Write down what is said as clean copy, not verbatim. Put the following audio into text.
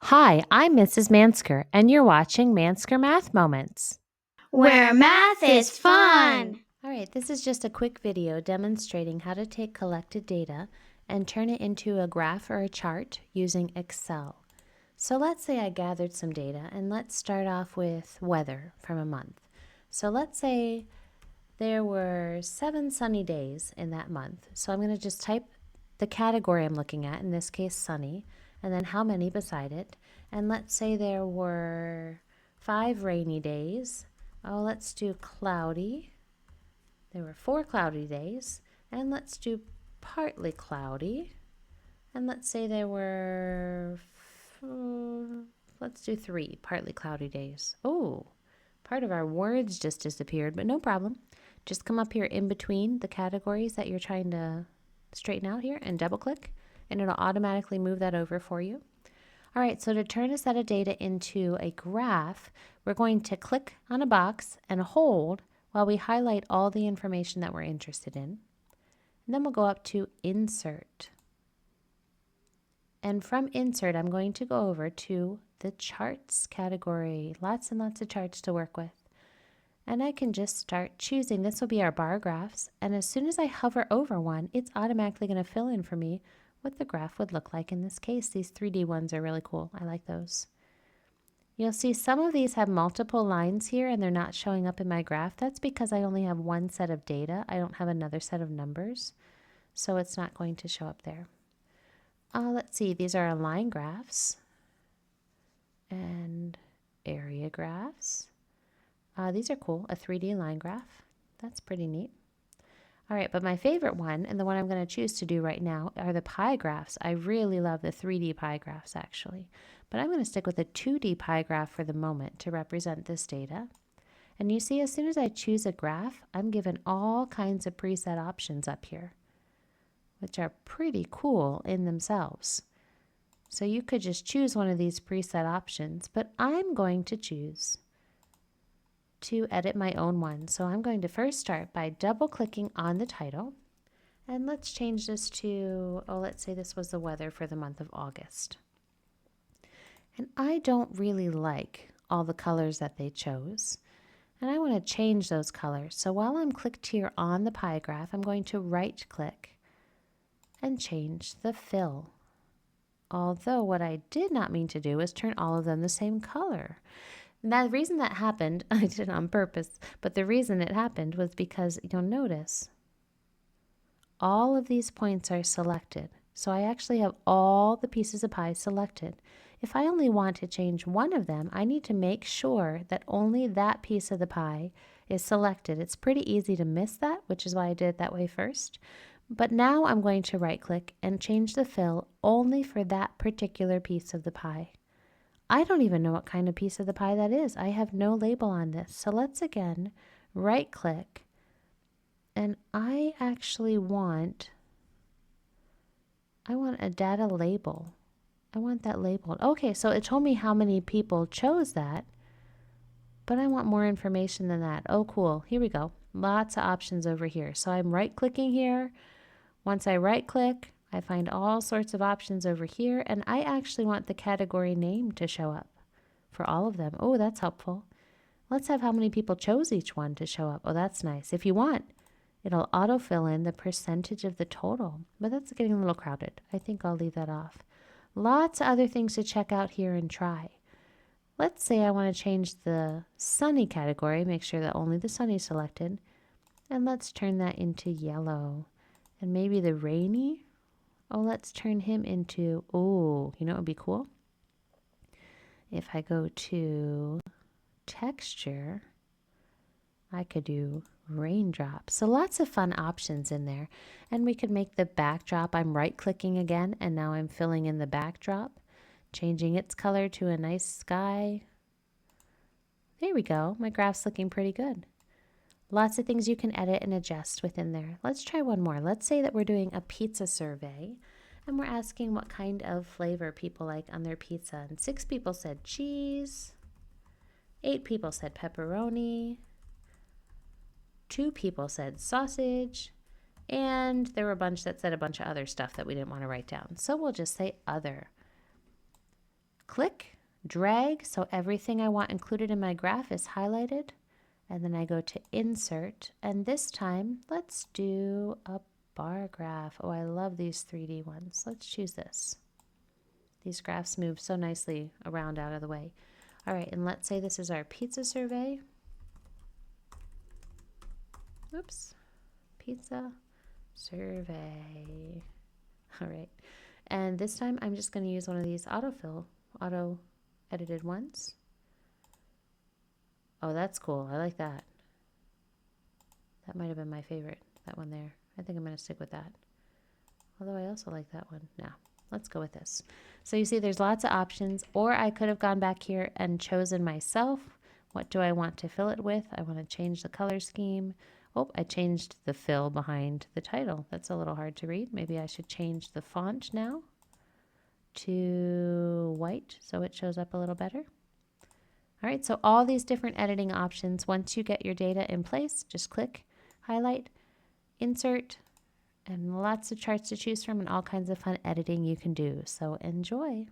Hi, I'm Mrs. Mansker, and you're watching Mansker Math Moments. Where math is fun! All right, this is just a quick video demonstrating how to take collected data and turn it into a graph or a chart using Excel. So let's say I gathered some data, and let's start off with weather from a month. So let's say there were 7 sunny days in that month. So I'm going to just type the category I'm looking at, in this case sunny, and then how many beside it. And let's say there were 5 rainy days. Oh, let's do cloudy. There were 4 cloudy days. And let's do partly cloudy. And let's say there were, let's do 3 partly cloudy days. Oh, part of our words just disappeared, but no problem. Just come up here in between the categories that you're trying to straighten out here and double click, and it'll automatically move that over for you. All right, so to turn a set of data into a graph, we're going to click on a box and hold while we highlight all the information that we're interested in. And then we'll go up to Insert. And from Insert, I'm going to go over to the Charts category. Lots and lots of charts to work with. And I can just start choosing. This will be our bar graphs. And as soon as I hover over one, it's automatically going to fill in for me what the graph would look like in this case. These 3D ones are really cool. I like those. You'll see some of these have multiple lines here and they're not showing up in my graph. That's because I only have one set of data. I don't have another set of numbers. So it's not going to show up there. Let's see. These are line graphs and area graphs. These are cool, a 3D line graph. That's pretty neat. All right, but my favorite one, and the one I'm going to choose to do right now, are the pie graphs. I really love the 3D pie graphs, actually. But I'm going to stick with a 2D pie graph for the moment to represent this data. And you see, as soon as I choose a graph, I'm given all kinds of preset options up here, which are pretty cool in themselves. So you could just choose one of these preset options, but I'm going to choose to edit my own one. So I'm going to first start by double clicking on the title. And let's change this to, let's say this was the weather for the month of August. And I don't really like all the colors that they chose. And I want to change those colors. So while I'm clicked here on the pie graph, I'm going to right click and change the fill. Although what I did not mean to do was turn all of them the same color. Now, the reason that happened, I did it on purpose, but the reason it happened was because you'll notice all of these points are selected. So I actually have all the pieces of pie selected. If I only want to change one of them, I need to make sure that only that piece of the pie is selected. It's pretty easy to miss that, which is why I did it that way first. But now I'm going to right click and change the fill only for that particular piece of the pie. I don't even know what kind of piece of the pie that is. I have no label on this. So let's again right click. And I actually want a data label. I want that labeled. Okay, so it told me how many people chose that, but I want more information than that. Oh, cool. Here we go. Lots of options over here. So I'm right clicking here. Once I right click, I find all sorts of options over here, and I actually want the category name to show up for all of them. Oh, that's helpful. Let's have how many people chose each one to show up. Oh, that's nice. If you want, it'll autofill in the percentage of the total, but that's getting a little crowded. I think I'll leave that off. Lots of other things to check out here and try. Let's say I want to change the sunny category, make sure that only the sunny is selected, and let's turn that into yellow. And maybe the rainy, let's turn him into, you know what would be cool? If I go to texture, I could do raindrop. So lots of fun options in there. And we could make the backdrop. I'm right clicking again, and now I'm filling in the backdrop, changing its color to a nice sky. There we go. My graph's looking pretty good. Lots of things you can edit and adjust within there. Let's try one more. Let's say that we're doing a pizza survey and we're asking what kind of flavor people like on their pizza. And 6 people said cheese, 8 people said pepperoni, 2 people said sausage, and there were a bunch that said a bunch of other stuff that we didn't want to write down. So we'll just say other. click, drag, so everything I want included in my graph is highlighted. And then I go to insert, and this time let's do a bar graph. Oh, I love these 3D ones. Let's choose this. These graphs move so nicely around out of the way. All right, and let's say this is our pizza survey. Oops, pizza survey. All right, and this time I'm just going to use one of these auto edited ones. Oh, that's cool. I like that. That might have been my favorite, that one there. I think I'm going to stick with that. Although I also like that one. Now, let's go with this. So you see there's lots of options, or I could have gone back here and chosen myself. What do I want to fill it with? I want to change the color scheme. Oh, I changed the fill behind the title. That's a little hard to read. Maybe I should change the font now to white so it shows up a little better. All right, so all these different editing options, once you get your data in place, just click, highlight, insert, and lots of charts to choose from and all kinds of fun editing you can do. So enjoy.